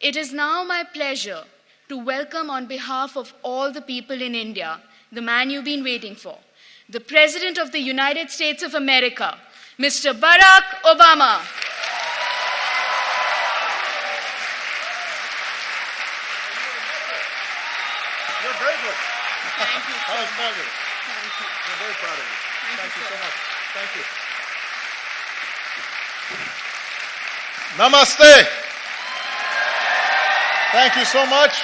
It is now my pleasure to welcome on behalf of all the people in India, the man you've been waiting for, the President of the United States of America, Mr. Barack Obama. You're very good. Thank you. That was fabulous. Thank you. We're very proud of you. Thank you so much. Thank you. Namaste. Thank you so much.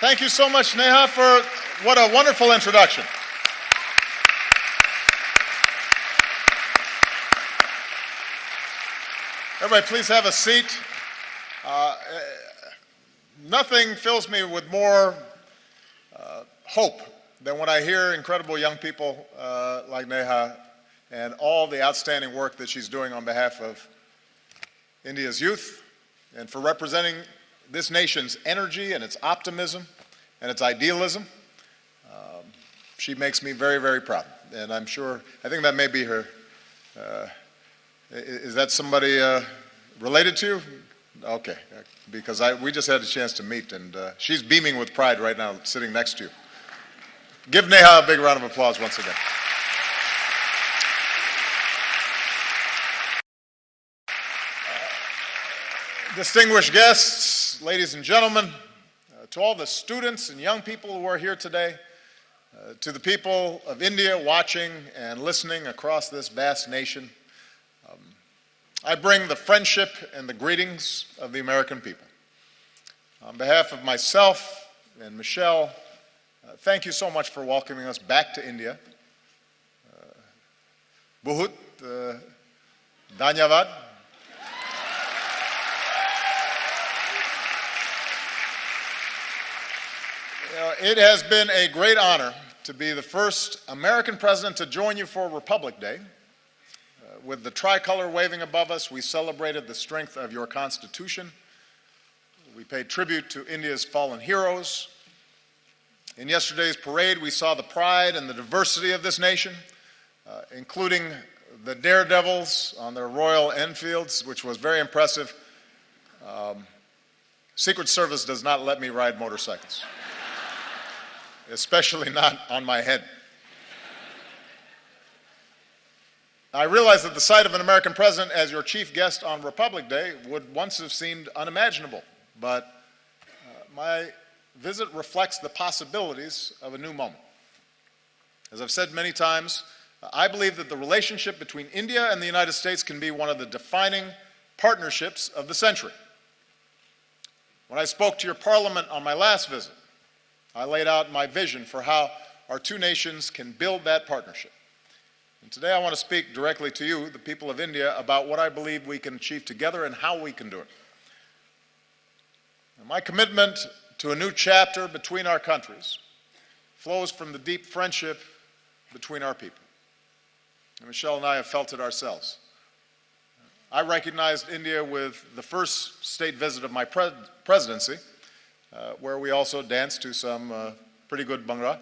Thank you so much, Neha, for what a wonderful introduction. Everybody, please have a seat. Nothing fills me with more hope than when I hear incredible young people like Neha and all the outstanding work that she's doing on behalf of India's youth and for representing this nation's energy and its optimism and its idealism. She makes me very, very proud. And I'm sure, I think that may be her. Is that somebody related to you? Okay, because we just had a chance to meet, and she's beaming with pride right now, sitting next to you. Give Neha a big round of applause once again. Distinguished guests, ladies and gentlemen, to all the students and young people who are here today, to the people of India watching and listening across this vast nation, I bring the friendship and the greetings of the American people. On behalf of myself and Michelle, thank you so much for welcoming us back to India. Bahut dhanyavad. It has been a great honor to be the first American president to join you for Republic Day. With the tricolor waving above us, we celebrated the strength of your Constitution. We paid tribute to India's fallen heroes. In yesterday's parade, we saw the pride and the diversity of this nation, including the daredevils on their Royal Enfields, which was very impressive. Secret Service does not let me ride motorcycles, especially not on my head. I realize that the sight of an American president as your chief guest on Republic Day would once have seemed unimaginable, but my visit reflects the possibilities of a new moment. As I've said many times, I believe that the relationship between India and the United States can be one of the defining partnerships of the century. When I spoke to your parliament on my last visit, I laid out my vision for how our two nations can build that partnership. And today I want to speak directly to you, the people of India, about what I believe we can achieve together and how we can do it. And my commitment to a new chapter between our countries flows from the deep friendship between our people. And Michelle and I have felt it ourselves. I recognized India with the first state visit of my presidency, where we also danced to some pretty good Bhangra.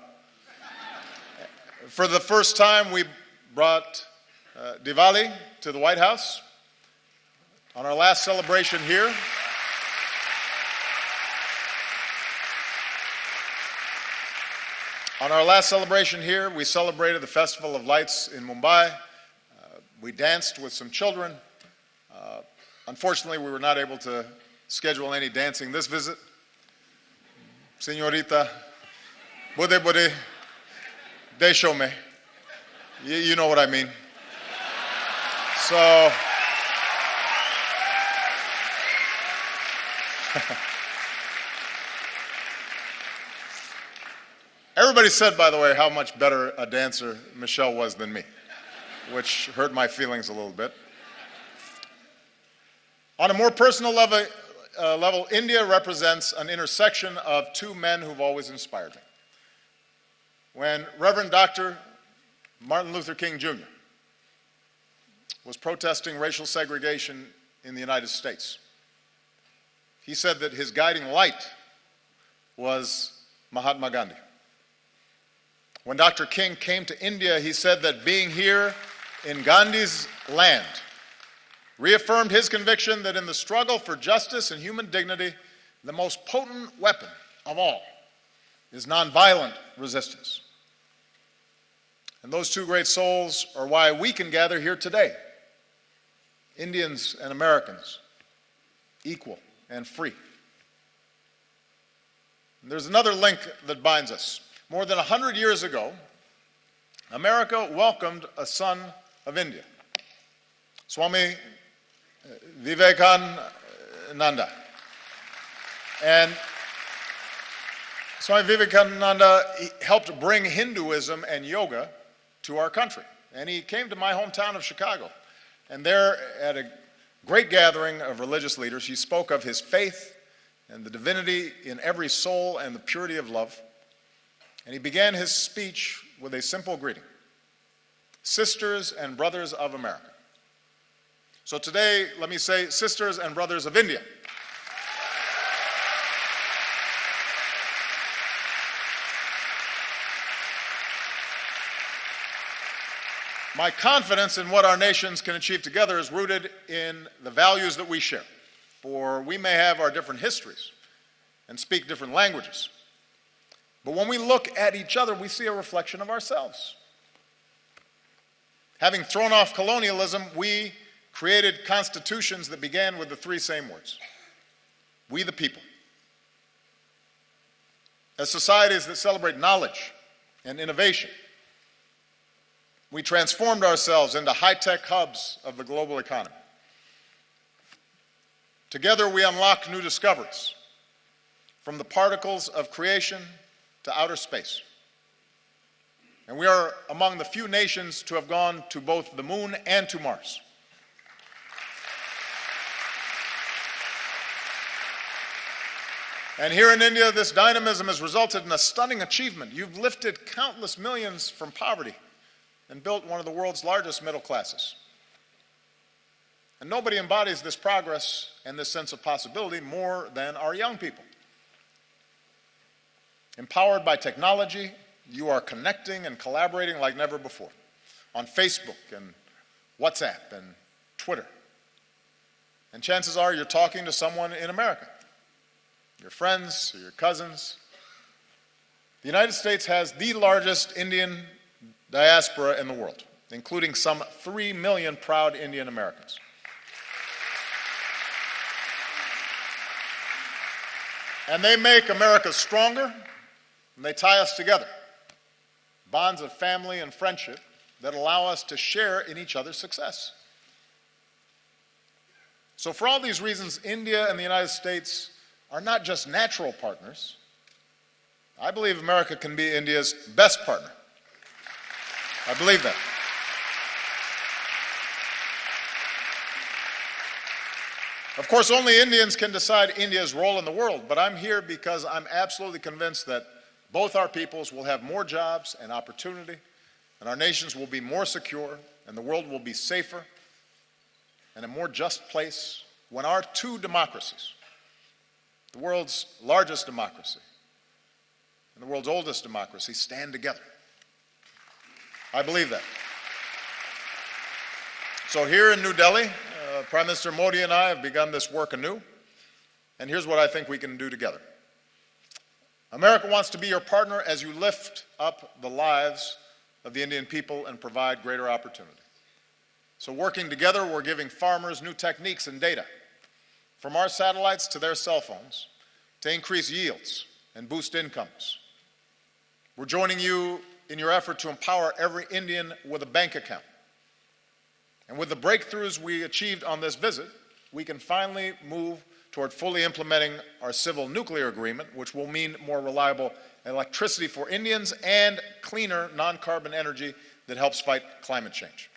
For the first time, we brought Diwali to the White House. On our last celebration here, we celebrated the Festival of Lights in Mumbai. We danced with some children. Unfortunately, we were not able to schedule any dancing this visit. Senorita, bade, desho me. You know what I mean. So, everybody said, by the way, how much better a dancer Michelle was than me, which hurt my feelings a little bit. On a more personal level, India represents an intersection of two men who've always inspired me. When Reverend Dr. Martin Luther King Jr. was protesting racial segregation in the United States, he said that his guiding light was Mahatma Gandhi. When Dr. King came to India, he said that being here in Gandhi's land reaffirmed his conviction that in the struggle for justice and human dignity, the most potent weapon of all is nonviolent resistance. And those two great souls are why we can gather here today, Indians and Americans, equal and free. And there's another link that binds us. More than 100 years ago, America welcomed a son of India, Swami Vivekananda. And Swami Vivekananda helped bring Hinduism and yoga to our country. And he came to my hometown of Chicago. And there, at a great gathering of religious leaders, he spoke of his faith and the divinity in every soul and the purity of love. And he began his speech with a simple greeting: sisters and brothers of America. So today, let me say, sisters and brothers of India. My confidence in what our nations can achieve together is rooted in the values that we share. For we may have our different histories and speak different languages, but when we look at each other, we see a reflection of ourselves. Having thrown off colonialism, we created constitutions that began with the three same words: we the people. As societies that celebrate knowledge and innovation, we transformed ourselves into high-tech hubs of the global economy. Together, we unlocked new discoveries, from the particles of creation to outer space. And we are among the few nations to have gone to both the moon and to Mars. And here in India, this dynamism has resulted in a stunning achievement. You've lifted countless millions from poverty and built one of the world's largest middle classes. And nobody embodies this progress and this sense of possibility more than our young people. Empowered by technology, you are connecting and collaborating like never before on Facebook and WhatsApp and Twitter. And chances are you're talking to someone in America, your friends or your cousins. The United States has the largest Indian diaspora in the world, including some 3 million proud Indian Americans. And they make America stronger, and they tie us together. Bonds of family and friendship that allow us to share in each other's success. So for all these reasons, India and the United States are not just natural partners. I believe America can be India's best partner. I believe that. Of course, only Indians can decide India's role in the world, but I'm here because I'm absolutely convinced that both our peoples will have more jobs and opportunity, and our nations will be more secure, and the world will be safer and a more just place when our two democracies, the world's largest democracy and the world's oldest democracy, stand together. I believe that. So here in New Delhi, Prime Minister Modi and I have begun this work anew, and here's what I think we can do together. America wants to be your partner as you lift up the lives of the Indian people and provide greater opportunity. So working together, we're giving farmers new techniques and data, from our satellites to their cell phones, to increase yields and boost incomes. We're joining you in your effort to empower every Indian with a bank account. And with the breakthroughs we achieved on this visit, we can finally move toward fully implementing our civil nuclear agreement, which will mean more reliable electricity for Indians and cleaner non-carbon energy that helps fight climate change.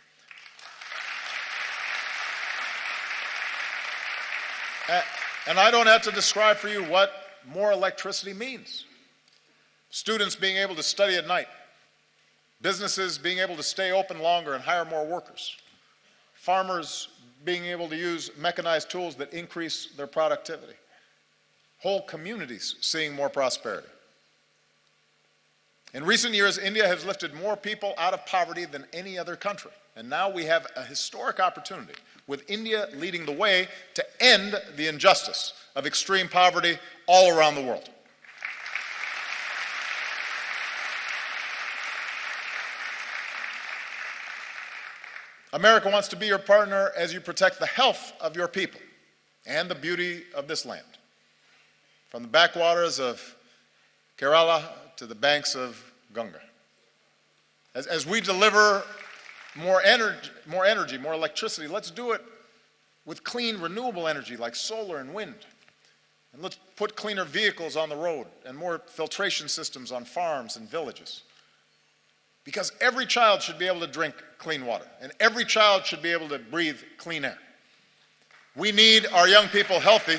And I don't have to describe for you what more electricity means. Students being able to study at night, businesses being able to stay open longer and hire more workers, farmers being able to use mechanized tools that increase their productivity, whole communities seeing more prosperity. In recent years, India has lifted more people out of poverty than any other country, and now we have a historic opportunity with India leading the way to end the injustice of extreme poverty all around the world. America wants to be your partner as you protect the health of your people and the beauty of this land, from the backwaters of Kerala to the banks of Ganga. As we deliver more energy, more electricity, let's do it with clean, renewable energy like solar and wind. And let's put cleaner vehicles on the road and more filtration systems on farms and villages. Because every child should be able to drink clean water, and every child should be able to breathe clean air. We need our young people healthy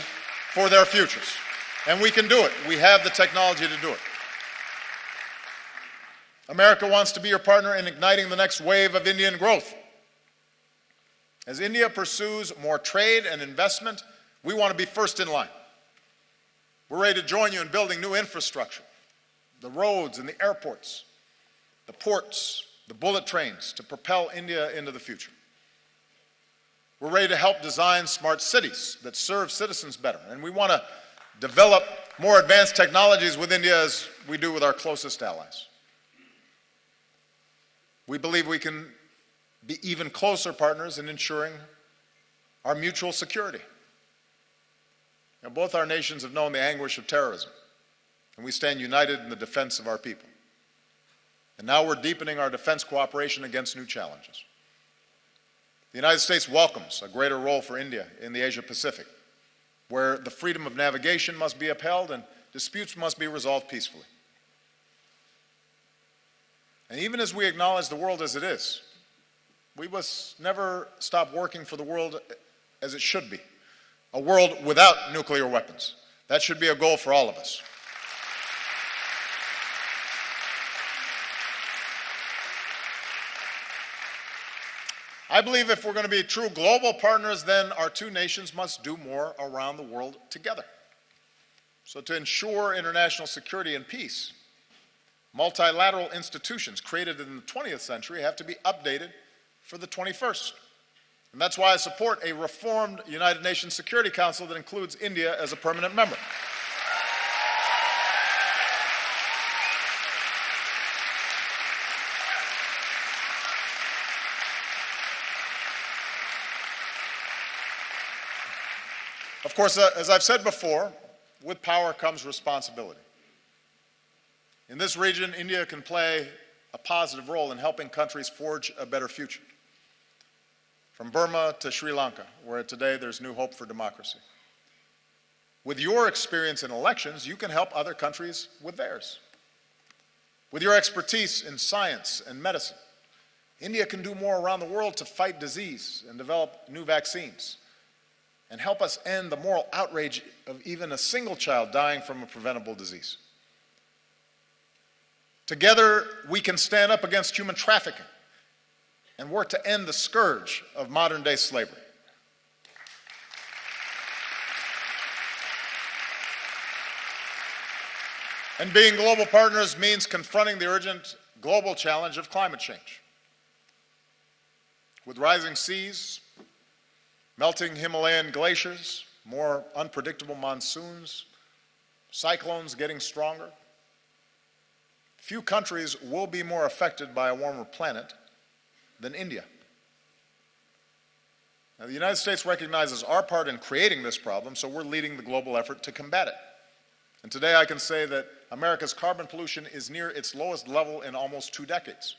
for their futures, and we can do it. We have the technology to do it. America wants to be your partner in igniting the next wave of Indian growth. As India pursues more trade and investment, we want to be first in line. We're ready to join you in building new infrastructure, the roads and the airports, the ports, the bullet trains to propel India into the future. We're ready to help design smart cities that serve citizens better, and we want to develop more advanced technologies with India as we do with our closest allies. We believe we can be even closer partners in ensuring our mutual security. Now, both our nations have known the anguish of terrorism, and we stand united in the defense of our people. And now we're deepening our defense cooperation against new challenges. The United States welcomes a greater role for India in the Asia-Pacific, where the freedom of navigation must be upheld and disputes must be resolved peacefully. And even as we acknowledge the world as it is, we must never stop working for the world as it should be, a world without nuclear weapons. That should be a goal for all of us. I believe if we're going to be true global partners, then our two nations must do more around the world together. So to ensure international security and peace, multilateral institutions created in the 20th century have to be updated for the 21st. And that's why I support a reformed United Nations Security Council that includes India as a permanent member. Of course, as I've said before, with power comes responsibility. In this region, India can play a positive role in helping countries forge a better future. From Burma to Sri Lanka, where today there's new hope for democracy. With your experience in elections, you can help other countries with theirs. With your expertise in science and medicine, India can do more around the world to fight disease and develop new vaccines, and help us end the moral outrage of even a single child dying from a preventable disease. Together, we can stand up against human trafficking and work to end the scourge of modern-day slavery. And being global partners means confronting the urgent global challenge of climate change. With rising seas, melting Himalayan glaciers, more unpredictable monsoons, cyclones getting stronger, few countries will be more affected by a warmer planet than India. Now, the United States recognizes our part in creating this problem, so we're leading the global effort to combat it. And today I can say that America's carbon pollution is near its lowest level in almost 2 decades.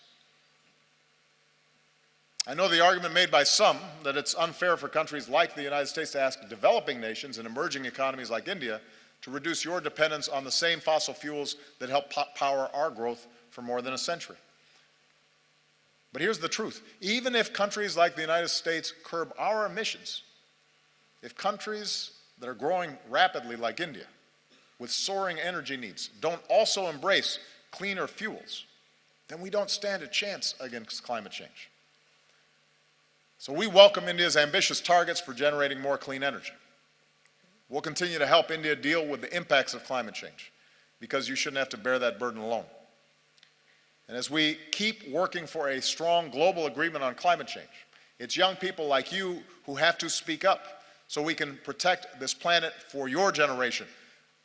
I know the argument made by some that it's unfair for countries like the United States to ask developing nations and emerging economies like India to reduce your dependence on the same fossil fuels that help power our growth for more than a century. But here's the truth. Even if countries like the United States curb our emissions, if countries that are growing rapidly like India, with soaring energy needs, don't also embrace cleaner fuels, then we don't stand a chance against climate change. So we welcome India's ambitious targets for generating more clean energy. We'll continue to help India deal with the impacts of climate change, because you shouldn't have to bear that burden alone. And as we keep working for a strong global agreement on climate change, It's young people like you who have to speak up so we can protect this planet for your generation.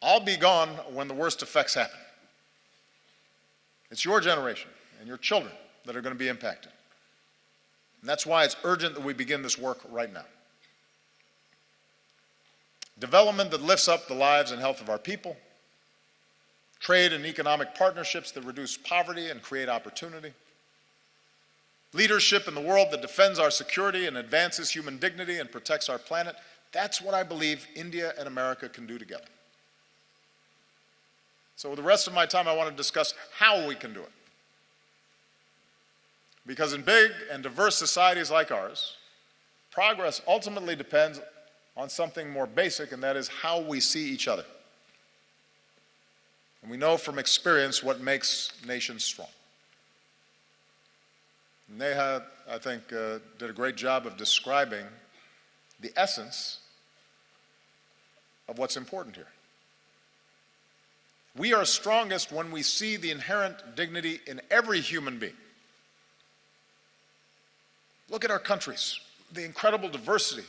I'll be gone when the worst effects happen. It's your generation and your children that are going to be impacted. And that's why it's urgent that we begin this work right now. Development that lifts up the lives and health of our people, trade and economic partnerships that reduce poverty and create opportunity, leadership in the world that defends our security and advances human dignity and protects our planet. That's what I believe India and America can do together. So with the rest of my time, I want to discuss how we can do it. Because in big and diverse societies like ours, progress ultimately depends on something more basic, and that is how we see each other. And we know from experience what makes nations strong. Neha, I think, did a great job of describing the essence of what's important here. We are strongest when we see the inherent dignity in every human being. Look at our countries, the incredible diversity,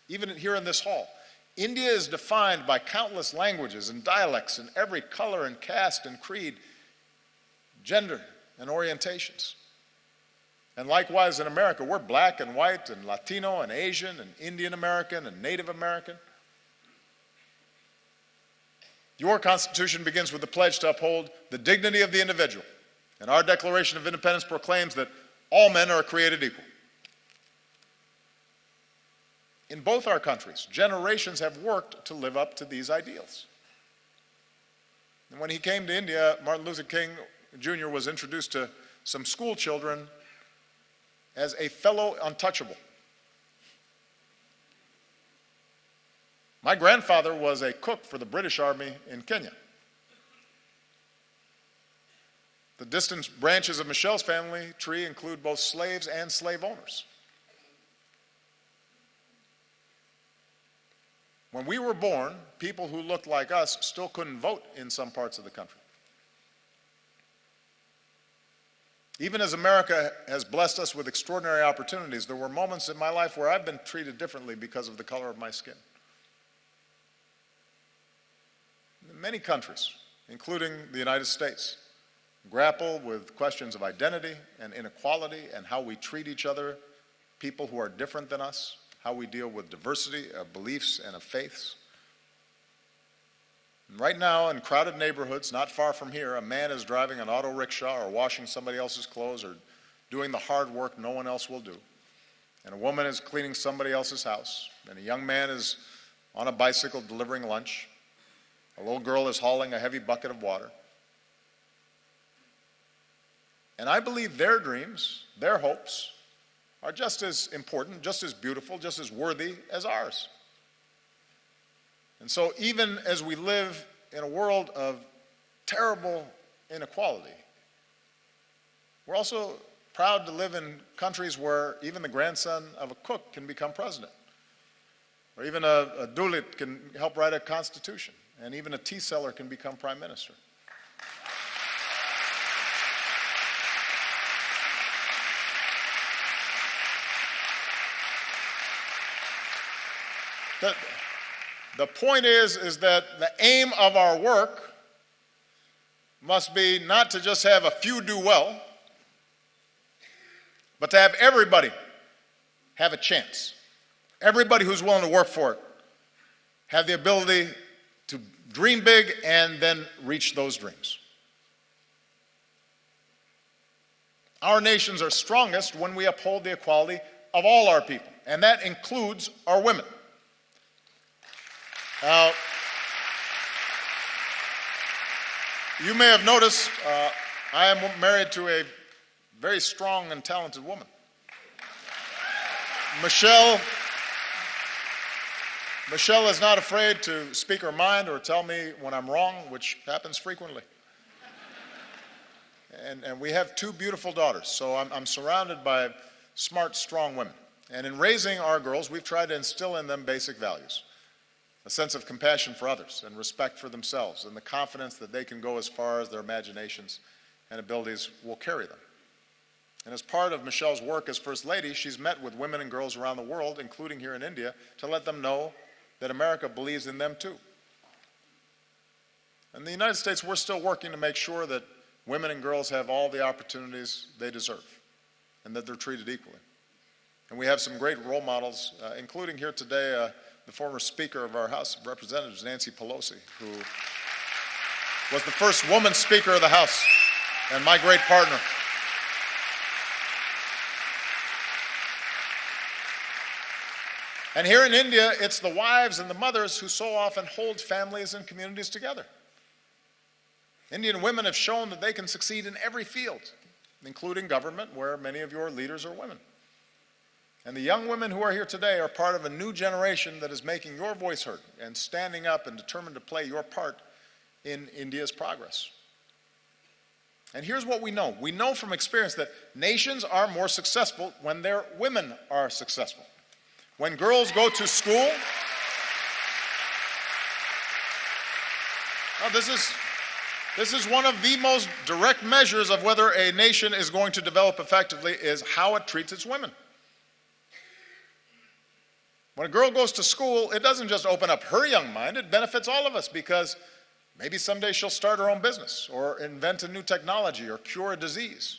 even here in this hall. India is defined by countless languages and dialects in every color and caste and creed, gender and orientations. And likewise in America, we're black and white and Latino and Asian and Indian American and Native American. Your Constitution begins with the pledge to uphold the dignity of the individual. And our Declaration of Independence proclaims that all men are created equal. In both our countries, generations have worked to live up to these ideals. And when he came to India, Martin Luther King Jr. was introduced to some school children as a fellow untouchable. My grandfather was a cook for the British Army in Kenya. The distant branches of Michelle's family tree include both slaves and slave owners. When we were born, people who looked like us still couldn't vote in some parts of the country. Even as America has blessed us with extraordinary opportunities, there were moments in my life where I've been treated differently because of the color of my skin. Many countries, including the United States, grapple with questions of identity and inequality and how we treat each other, people who are different than us, how we deal with diversity of beliefs and of faiths. And right now, in crowded neighborhoods not far from here, a man is driving an auto rickshaw or washing somebody else's clothes or doing the hard work no one else will do. And a woman is cleaning somebody else's house. And a young man is on a bicycle delivering lunch. A little girl is hauling a heavy bucket of water. And I believe their dreams, their hopes, are just as important, just as beautiful, just as worthy as ours. And so even as we live in a world of terrible inequality, we're also proud to live in countries where even the grandson of a cook can become president, or even a Dalit can help write a constitution, and even a tea seller can become prime minister. The point is that the aim of our work must be not to just have a few do well, but to have everybody have a chance. Everybody who's willing to work for it have the ability to dream big and then reach those dreams. Our nations are strongest when we uphold the equality of all our people, and that includes our women. Now, you may have noticed I am married to a very strong and talented woman. Michelle is not afraid to speak her mind or tell me when I'm wrong, which happens frequently. And we have two beautiful daughters, so I'm surrounded by smart, strong women. And in raising our girls, we've tried to instill in them basic values. A sense of compassion for others and respect for themselves and the confidence that they can go as far as their imaginations and abilities will carry them. And as part of Michelle's work as First Lady, she's met with women and girls around the world, including here in India, to let them know that America believes in them too. In the United States, we're still working to make sure that women and girls have all the opportunities they deserve and that they're treated equally. And we have some great role models, including here today the former Speaker of our House of Representatives, Nancy Pelosi, who was the first woman Speaker of the House and my great partner. And here in India, it's the wives and the mothers who so often hold families and communities together. Indian women have shown that they can succeed in every field, including government, where many of your leaders are women. And the young women who are here today are part of a new generation that is making your voice heard and standing up and determined to play your part in India's progress. And here's what we know. We know from experience that nations are more successful when their women are successful. When girls go to school, this is one of the most direct measures of whether a nation is going to develop effectively is how it treats its women. When a girl goes to school, it doesn't just open up her young mind, it benefits all of us because maybe someday she'll start her own business or invent a new technology or cure a disease.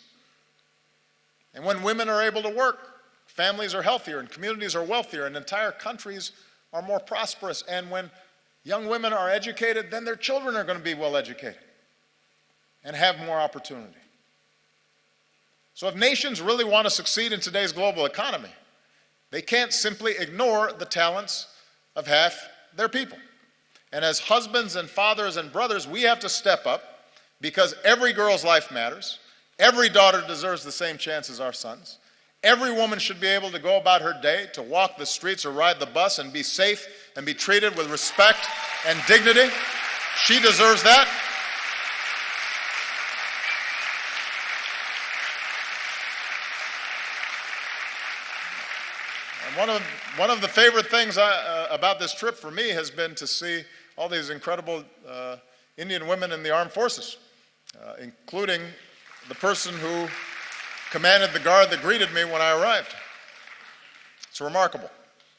And when women are able to work, families are healthier and communities are wealthier and entire countries are more prosperous. And when young women are educated, then their children are going to be well educated and have more opportunity. So if nations really want to succeed in today's global economy, they can't simply ignore the talents of half their people. And as husbands and fathers and brothers, we have to step up because every girl's life matters. Every daughter deserves the same chance as our sons. Every woman should be able to go about her day, to walk the streets or ride the bus and be safe and be treated with respect and dignity. She deserves that. And one of the favorite things about this trip for me has been to see all these incredible Indian women in the armed forces, including the person who commanded the guard that greeted me when I arrived. It's remarkable,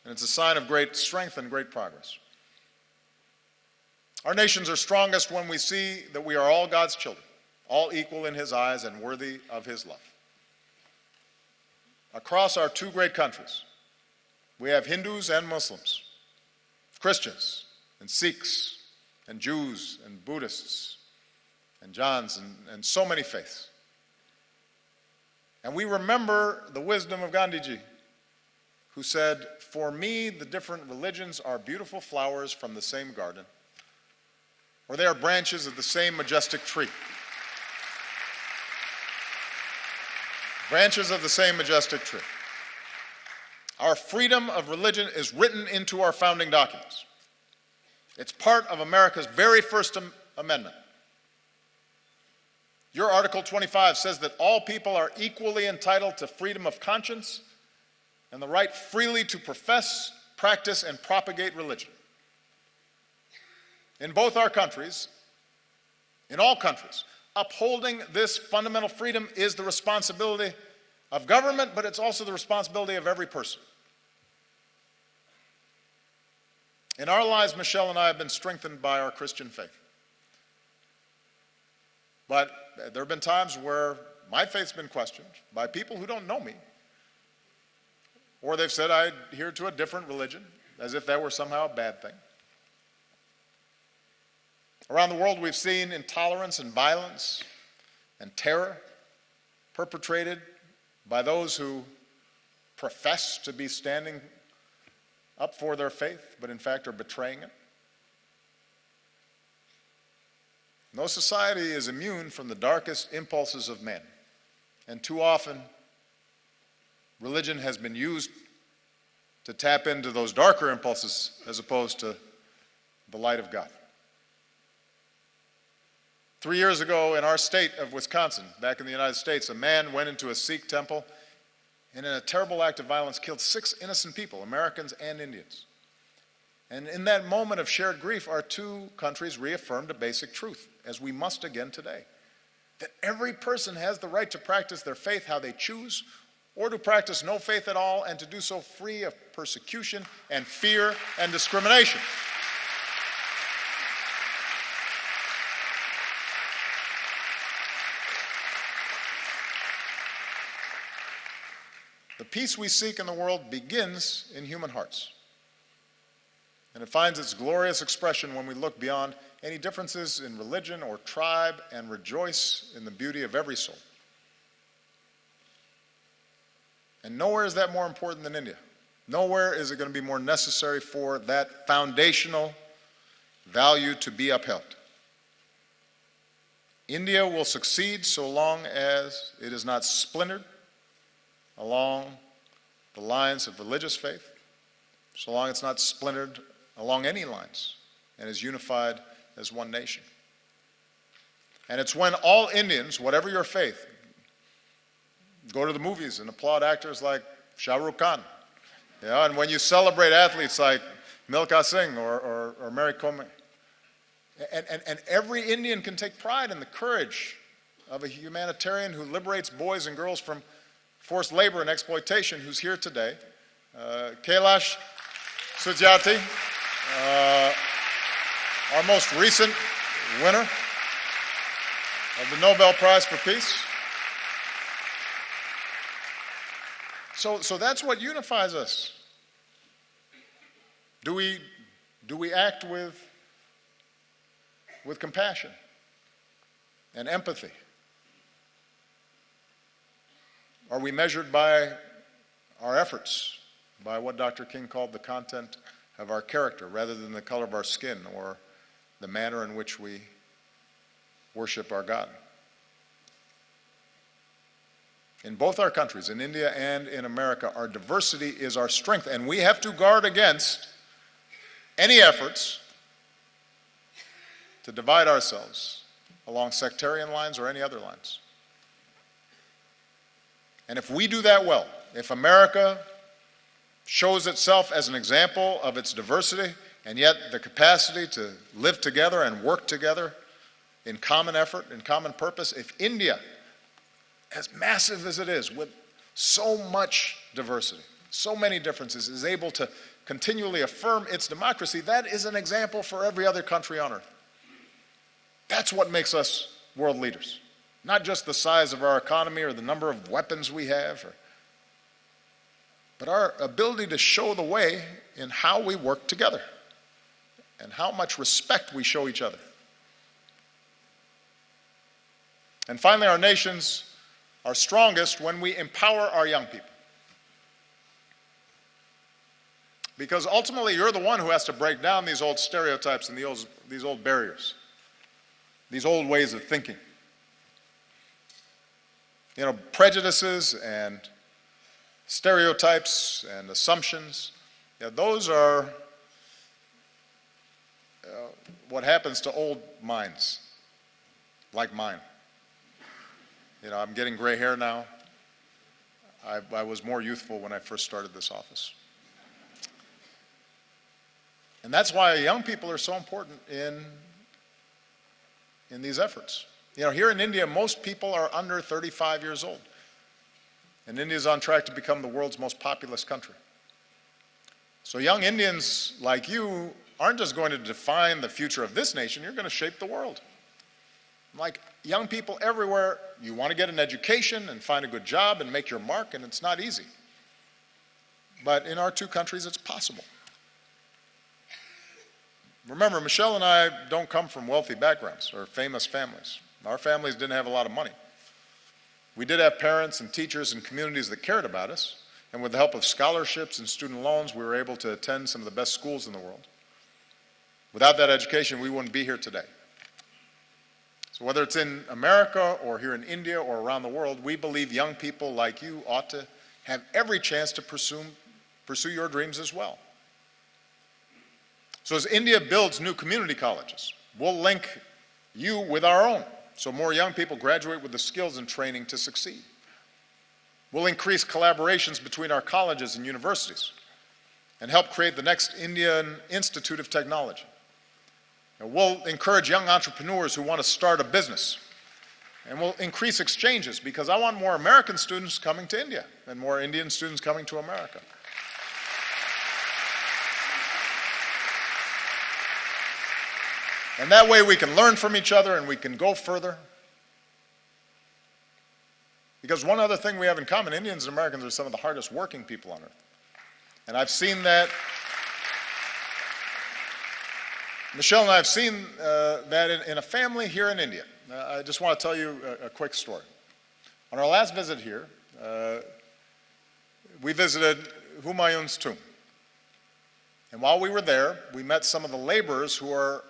and it's a sign of great strength and great progress. Our nations are strongest when we see that we are all God's children, all equal in His eyes and worthy of His love. Across our two great countries, we have Hindus and Muslims, Christians and Sikhs and Jews and Buddhists and Jains and so many faiths. And we remember the wisdom of Gandhiji, who said, "For me, the different religions are beautiful flowers from the same garden, or they are branches of the same majestic tree." Branches of the same majestic tree. Our freedom of religion is written into our founding documents. It's part of America's very first amendment. Your Article 25 says that all people are equally entitled to freedom of conscience and the right freely to profess, practice, and propagate religion. In both our countries, in all countries, upholding this fundamental freedom is the responsibility of government, but it's also the responsibility of every person. In our lives, Michelle and I have been strengthened by our Christian faith. But there have been times where my faith's been questioned by people who don't know me. Or they've said I adhere to a different religion, as if that were somehow a bad thing. Around the world, we've seen intolerance and violence and terror perpetrated by those who profess to be standing up for their faith, but in fact are betraying it. No society is immune from the darkest impulses of man. And too often, religion has been used to tap into those darker impulses as opposed to the light of God. 3 years ago in our state of Wisconsin, back in the United States, a man went into a Sikh temple and in a terrible act of violence killed 6 innocent people, Americans and Indians. And in that moment of shared grief, our two countries reaffirmed a basic truth, as we must again today. that every person has the right to practice their faith how they choose, or to practice no faith at all, and to do so free of persecution and fear and discrimination. The peace we seek in the world begins in human hearts. And it finds its glorious expression when we look beyond any differences in religion or tribe and rejoice in the beauty of every soul. And nowhere is that more important than India. Nowhere is it going to be more necessary for that foundational value to be upheld. India will succeed so long as it is not splintered along the lines of religious faith, so long it's not splintered along any lines and is unified as one nation. And it's when all Indians, whatever your faith, go to the movies and applaud actors like Shahrukh Khan. Yeah, and when you celebrate athletes like Milkha Singh or Mary Kom. And every Indian can take pride in the courage of a humanitarian who liberates boys and girls from forced labor and exploitation, who's here today. Kailash Satyarthi, our most recent winner of the Nobel Prize for Peace. So that's what unifies us. Do we act with compassion and empathy? Are we measured by our efforts, by what Dr. King called the content of our character, rather than the color of our skin or the manner in which we worship our God? In both our countries, in India and in America, our diversity is our strength, and we have to guard against any efforts to divide ourselves along sectarian lines or any other lines. And if we do that well, if America shows itself as an example of its diversity and yet the capacity to live together and work together in common effort, in common purpose, if India, as massive as it is, with so much diversity, so many differences, is able to continually affirm its democracy, that is an example for every other country on earth. That's what makes us world leaders. Not just the size of our economy or the number of weapons we have, but our ability to show the way in how we work together and how much respect we show each other. And finally, our nations are strongest when we empower our young people. Because ultimately, you're the one who has to break down these old stereotypes and these old barriers, these old ways of thinking. You know, prejudices and stereotypes and assumptions, those are what happens to old minds like mine. You know, I'm getting gray hair now. I was more youthful when I first started this office. And that's why young people are so important in these efforts. You know, here in India, most people are under 35 years old. And India is on track to become the world's most populous country. So young Indians like you aren't just going to define the future of this nation, you're going to shape the world. Like young people everywhere, you want to get an education and find a good job and make your mark, and it's not easy. But in our two countries, it's possible. Remember, Michelle and I don't come from wealthy backgrounds or famous families. Our families didn't have a lot of money. We did have parents and teachers and communities that cared about us, and with the help of scholarships and student loans, we were able to attend some of the best schools in the world. Without that education, we wouldn't be here today. So whether it's in America or here in India or around the world, we believe young people like you ought to have every chance to pursue your dreams as well. So as India builds new community colleges, we'll link you with our own, so more young people graduate with the skills and training to succeed. We'll increase collaborations between our colleges and universities and help create the next Indian Institute of Technology. And we'll encourage young entrepreneurs who want to start a business And we'll increase exchanges because I want more American students coming to India and more Indian students coming to America. And that way we can learn from each other and we can go further. Because one other thing we have in common, Indians and Americans are some of the hardest working people on earth. And I've seen that. Michelle and I have seen that in a family here in India. I just want to tell you a quick story. On our last visit here, we visited Humayun's tomb. And while we were there, we met some of the laborers who are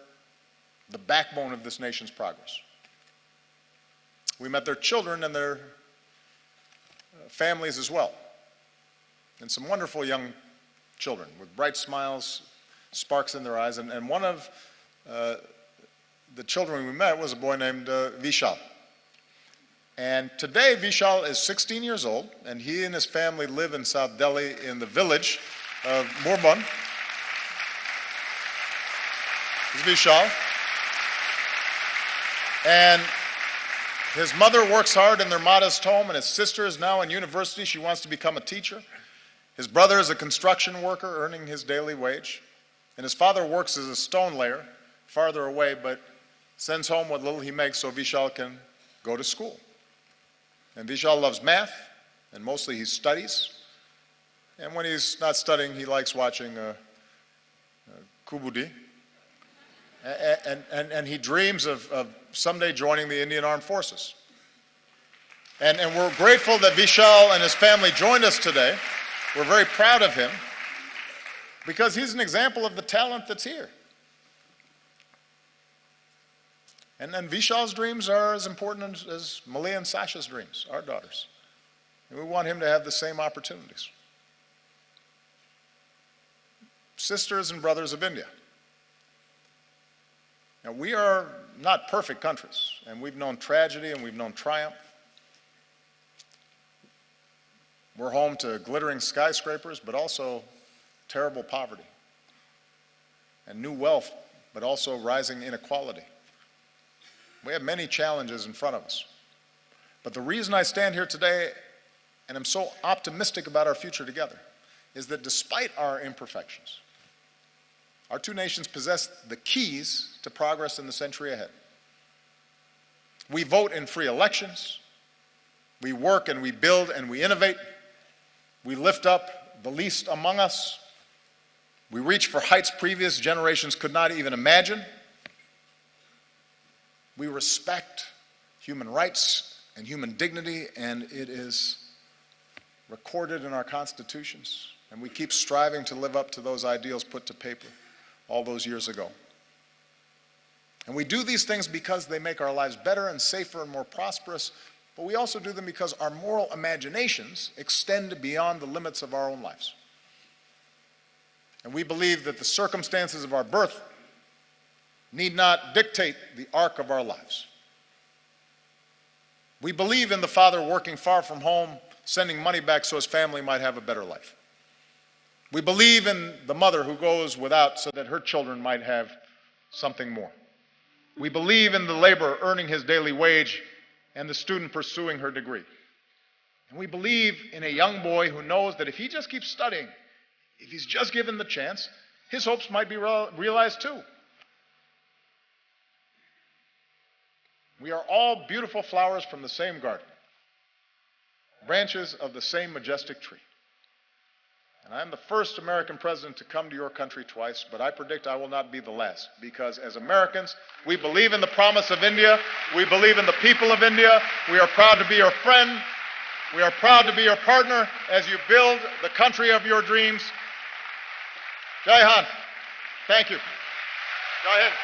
the backbone of this nation's progress. We met their children and their families as well. And some wonderful young children with bright smiles, sparks in their eyes. And one of the children we met was a boy named Vishal. And today Vishal is 16 years old, and he and his family live in South Delhi in the village of Murbun. This is Vishal. And his mother works hard in their modest home, and his sister is now in university. She wants to become a teacher. His brother is a construction worker earning his daily wage. And his father works as a stone layer farther away, but sends home what little he makes so Vishal can go to school. And Vishal loves math, and mostly he studies. And when he's not studying, he likes watching Kubudi. And he dreams of someday joining the Indian Armed Forces. And we're grateful that Vishal and his family joined us today. We're very proud of him because he's an example of the talent that's here. And then Vishal's dreams are as important as Malia and Sasha's dreams, our daughters. And we want him to have the same opportunities. Sisters and brothers of India. Now, we are not perfect countries, and we've known tragedy and we've known triumph. We're home to glittering skyscrapers, but also terrible poverty, and new wealth, but also rising inequality. We have many challenges in front of us. But the reason I stand here today, and I'm so optimistic about our future together, is that despite our imperfections, our two nations possess the keys to progress in the century ahead. We vote in free elections. We work and we build and we innovate. We lift up the least among us. We reach for heights previous generations could not even imagine. We respect human rights and human dignity, and it is recorded in our constitutions. And we keep striving to live up to those ideals put to paper all those years ago. And we do these things because they make our lives better and safer and more prosperous, but we also do them because our moral imaginations extend beyond the limits of our own lives. And we believe that the circumstances of our birth need not dictate the arc of our lives. We believe in the father working far from home, sending money back so his family might have a better life. We believe in the mother who goes without so that her children might have something more. We believe in the laborer earning his daily wage and the student pursuing her degree. And we believe in a young boy who knows that if he just keeps studying, if he's just given the chance, his hopes might be realized too. We are all beautiful flowers from the same garden, branches of the same majestic tree. And I'm the first American president to come to your country twice, but I predict I will not be the last, because as Americans, we believe in the promise of India. We believe in the people of India. We are proud to be your friend. We are proud to be your partner as you build the country of your dreams. Jai Hind. Thank you. Jai Hind.